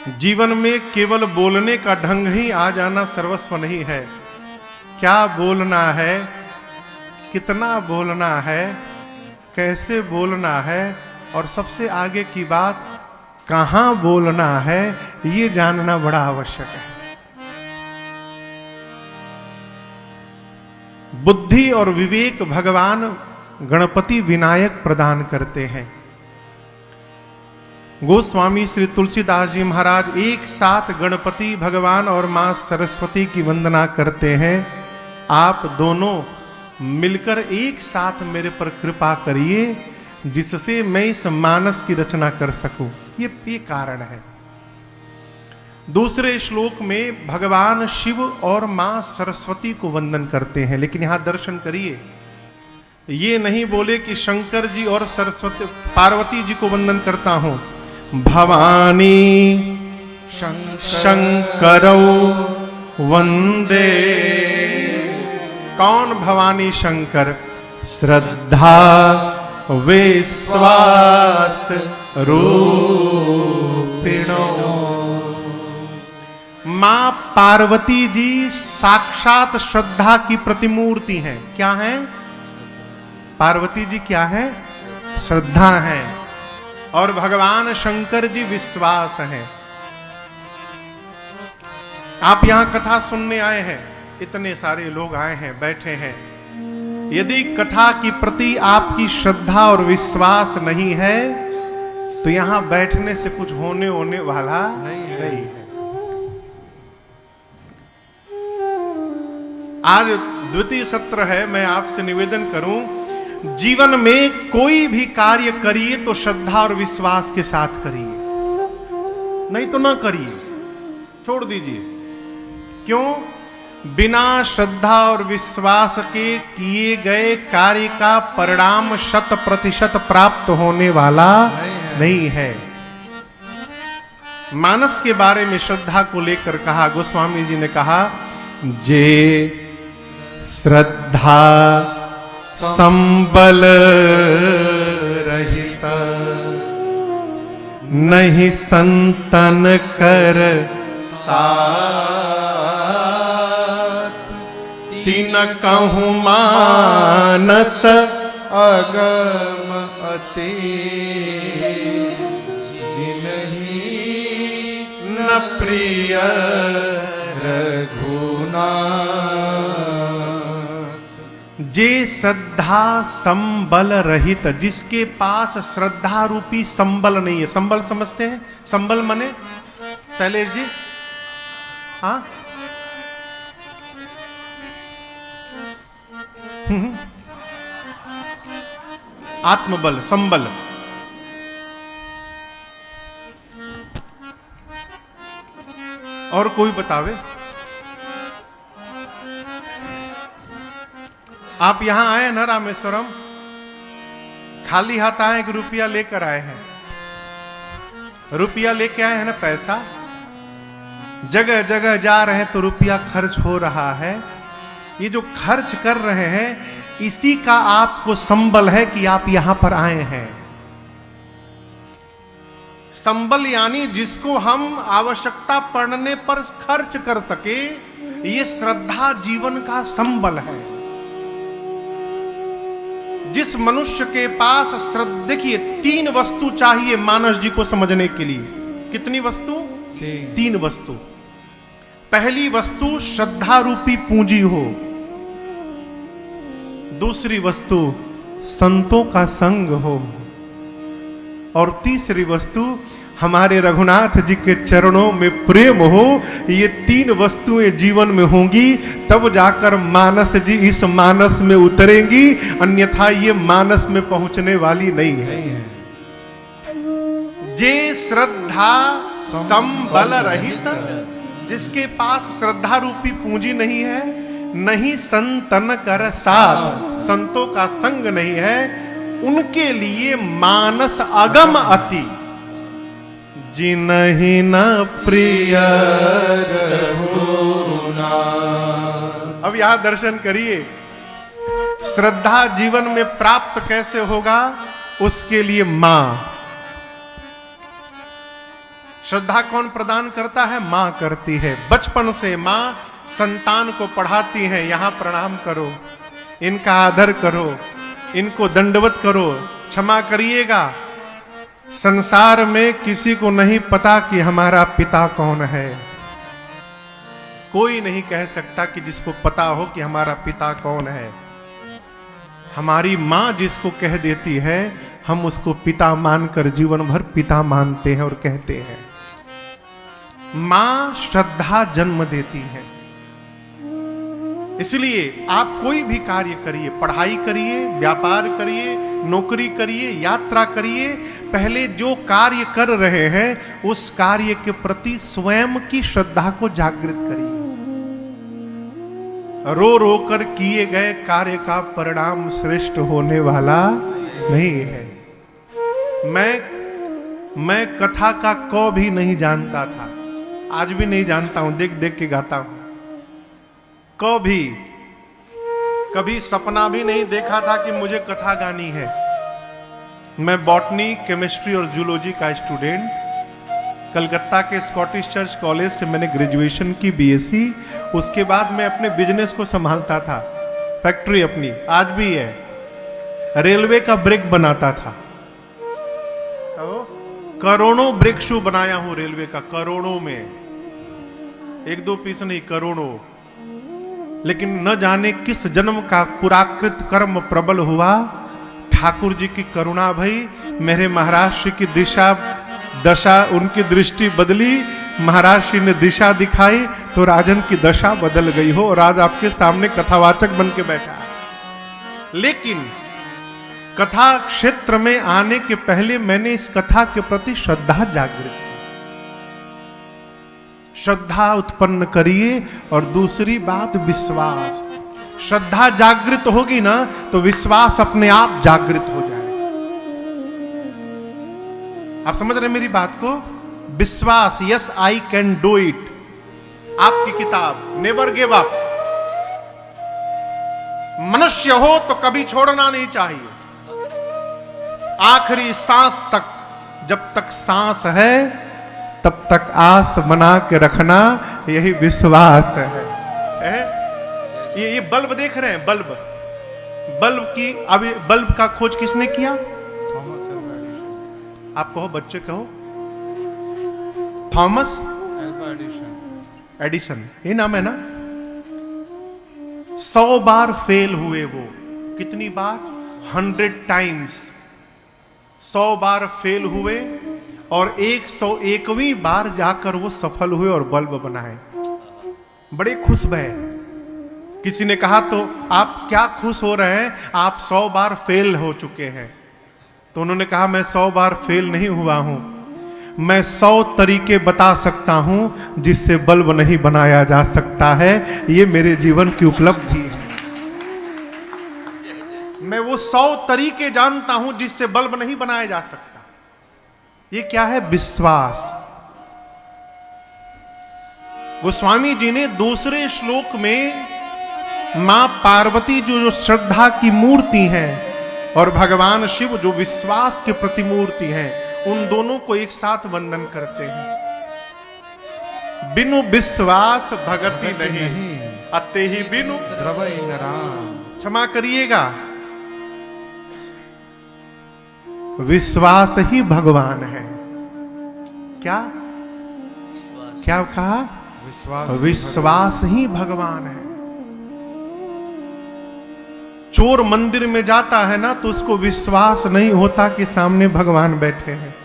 जीवन में केवल बोलने का ढंग ही आ जाना सर्वस्व नहीं है। क्या बोलना है, कितना बोलना है, कैसे बोलना है, और सबसे आगे की बात कहां बोलना है, ये जानना बड़ा आवश्यक है। बुद्धि और विवेक भगवान गणपति विनायक प्रदान करते हैं। गोस्वामी श्री तुलसीदास जी महाराज एक साथ गणपति भगवान और मां सरस्वती की वंदना करते हैं। आप दोनों मिलकर एक साथ मेरे पर कृपा करिए, जिससे मैं इस मानस की रचना कर सकूं। ये कारण है। दूसरे श्लोक में भगवान शिव और मां सरस्वती को वंदन करते हैं, लेकिन यहां दर्शन करिए, ये नहीं बोले कि शंकर जी और सरस्वती पार्वती जी को वंदन करता हूं। भवानी शंकरौ वंदे। कौन भवानी शंकर? श्रद्धा विश्वास रूपिणो। मां पार्वती जी साक्षात श्रद्धा की प्रतिमूर्ति हैं। क्या हैं? पार्वती जी क्या है? श्रद्धा है। और भगवान शंकर जी विश्वास हैं। आप यहां कथा सुनने आए हैं, इतने सारे लोग आए हैं, बैठे हैं। यदि कथा की प्रति आपकी श्रद्धा और विश्वास नहीं है तो यहां बैठने से कुछ होने वाला नहीं है। आज द्वितीय सत्र है। मैं आपसे निवेदन करूं, जीवन में कोई भी कार्य करिए तो श्रद्धा और विश्वास के साथ करिए, नहीं तो ना करिए, छोड़ दीजिए। क्यों? बिना श्रद्धा और विश्वास के किए गए कार्य का परिणाम 100% प्राप्त होने वाला नहीं है। मानस के बारे में श्रद्धा को लेकर कहा, गोस्वामी जी ने कहा, जे श्रद्धा संबल रहित नहीं संतन कर साथ। तीन कहूँ मानस अगम अति जिन्हीं न प्रिय रघुनाथ। जे श्रद्धा संबल रहित, जिसके पास श्रद्धा रूपी संबल नहीं है। संबल समझते हैं? संबल माने शैलेश जी? हाँ, आत्मबल, संबल। और कोई बतावे? आप यहां आए ना रामेश्वरम, खाली हाथ आए कि रुपया लेकर आए हैं? रुपया लेके आए हैं ना, पैसा। जगह जगह जा रहे हैं तो रुपया खर्च हो रहा है। ये जो खर्च कर रहे हैं, इसी का आपको संबल है कि आप यहां पर आए हैं। संबल यानी जिसको हम आवश्यकता पड़ने पर खर्च कर सके, ये श्रद्धा जीवन का संबल है। जिस मनुष्य के पास श्रद्धा, देखिए 3 वस्तु चाहिए मानस जी को समझने के लिए। कितनी वस्तु? 3 वस्तु। पहली वस्तु श्रद्धा रूपी पूंजी हो। दूसरी वस्तु संतों का संग हो। और तीसरी वस्तु हमारे रघुनाथ जी के चरणों में प्रेम हो। ये 3 वस्तुएं जीवन में होंगी, तब जाकर मानस जी इस मानस में उतरेंगी, अन्यथा ये मानस में पहुंचने वाली नहीं है। जे श्रद्धा संबल रहित, जिसके पास श्रद्धा रूपी पूंजी नहीं है, नहीं संतन कर साथ, संतों का संग नहीं है, उनके लिए मानस अगम अति जिन्हीं न प्रिय रघुनाथ। अब यहां दर्शन करिए, श्रद्धा जीवन में प्राप्त कैसे होगा? उसके लिए मां श्रद्धा कौन प्रदान करता है? मां करती है। बचपन से मां संतान को पढ़ाती है, यहां प्रणाम करो, इनका आदर करो, इनको दंडवत करो, क्षमा करिएगा। संसार में किसी को नहीं पता कि हमारा पिता कौन है। कोई नहीं कह सकता कि जिसको पता हो कि हमारा पिता कौन है। हमारी मां जिसको कह देती है, हम उसको पिता मानकर जीवन भर पिता मानते हैं और कहते हैं। मां श्रद्धा जन्म देती है। इसलिए आप कोई भी कार्य करिए, पढ़ाई करिए, व्यापार करिए, नौकरी करिए, यात्रा करिए, पहले जो कार्य कर रहे हैं उस कार्य के प्रति स्वयं की श्रद्धा को जागृत करिए। रो रो कर किए गए कार्य का परिणाम श्रेष्ठ होने वाला नहीं है। मैं कथा का क भी नहीं जानता था, आज भी नहीं जानता हूं, देख देख के गाता हूं। कभी सपना भी नहीं देखा था कि मुझे कथा गानी है। मैं बॉटनी, केमिस्ट्री और जूलॉजी का स्टूडेंट, कलकत्ता के स्कॉटिश चर्च कॉलेज से मैंने ग्रेजुएशन की, बीएससी। उसके बाद मैं अपने बिजनेस को संभालता था, फैक्ट्री अपनी आज भी है, रेलवे का ब्रेक बनाता था। करोड़ों ब्रेक शू बनाया हूं रेलवे का, करोड़ों में, एक दो पीस नहीं, करोड़ों। लेकिन न जाने किस जन्म का पुराकृत कर्म प्रबल हुआ, ठाकुर जी की करुणा भई, मेरे महाराष्ट्र की दशा उनकी दृष्टि बदली, महाराष्ट्र ने दिशा दिखाई तो राजन की दशा बदल गई हो और आज आपके सामने कथावाचक बन के बैठा है। लेकिन कथा क्षेत्र में आने के पहले मैंने इस कथा के प्रति श्रद्धा जागृत की। श्रद्धा उत्पन्न करिए और दूसरी बात विश्वास। श्रद्धा जागृत होगी ना तो विश्वास अपने आप जागृत हो जाएगा। आप समझ रहे मेरी बात को? विश्वास, yes I can do it, आपकी किताब नेवर गिव अप। मनुष्य हो तो कभी छोड़ना नहीं चाहिए, आखिरी सांस तक। जब तक सांस है तब तक आस बना के रखना, यही विश्वास है। ये बल्ब देख रहे हैं, बल्ब की, अभी बल्ब का खोज किसने किया? Thomas Alva Edison. आप कहो, बच्चे कहो, थॉमस अल्वा एडिसन, ये नाम है ना। 100 बार फेल हुए वो। कितनी बार? 100 टाइम्स। 100 बार फेल हुए और 101वीं बार जाकर वो सफल हुए और बल्ब बनाए। बड़े खुश भये। किसी ने कहा तो आप क्या खुश हो रहे हैं, आप 100 बार फेल हो चुके हैं। तो उन्होंने कहा मैं 100 बार फेल नहीं हुआ हूं, मैं 100 तरीके बता सकता हूं जिससे बल्ब नहीं बनाया जा सकता है। ये मेरे जीवन की उपलब्धि है। मैं वो 100 तरीके जानता हूं जिससे बल्ब नहीं बनाया जा सकता। ये क्या है? विश्वास। गोस्वामी जी ने दूसरे श्लोक में मां पार्वती जो श्रद्धा की मूर्ति हैं और भगवान शिव जो विश्वास के प्रतिमूर्ति हैं, उन दोनों को एक साथ वंदन करते हैं। बिनु विश्वास भगति नहीं, अते ही बिनु द्रवै नराम। क्षमा करिएगा, विश्वास ही भगवान है। क्या क्या कहा? विश्वास ही भगवान है। चोर मंदिर में जाता है ना तो उसको विश्वास नहीं होता कि सामने भगवान बैठे हैं।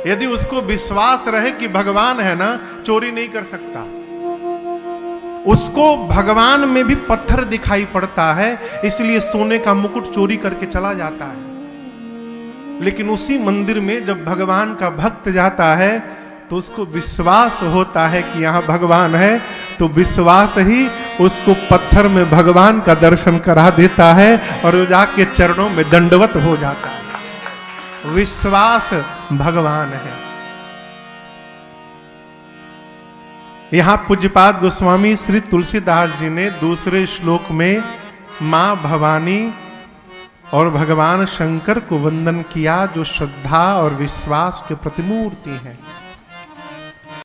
यदि उसको विश्वास रहे कि भगवान है ना, चोरी नहीं कर सकता। उसको भगवान में भी पत्थर दिखाई पड़ता है, इसलिए सोने का मुकुट चोरी करके चला जाता है। लेकिन उसी मंदिर में जब भगवान का भक्त जाता है तो उसको विश्वास होता है कि यहां भगवान है, तो विश्वास ही उसको पत्थर में भगवान का दर्शन करा देता है और वो जाके चरणों में दंडवत हो जाता है। विश्वास भगवान है। यहां पूज्यपाद गोस्वामी श्री तुलसीदास जी ने दूसरे श्लोक में मां भवानी और भगवान शंकर को वंदन किया जो श्रद्धा और विश्वास के प्रतिमूर्ति हैं।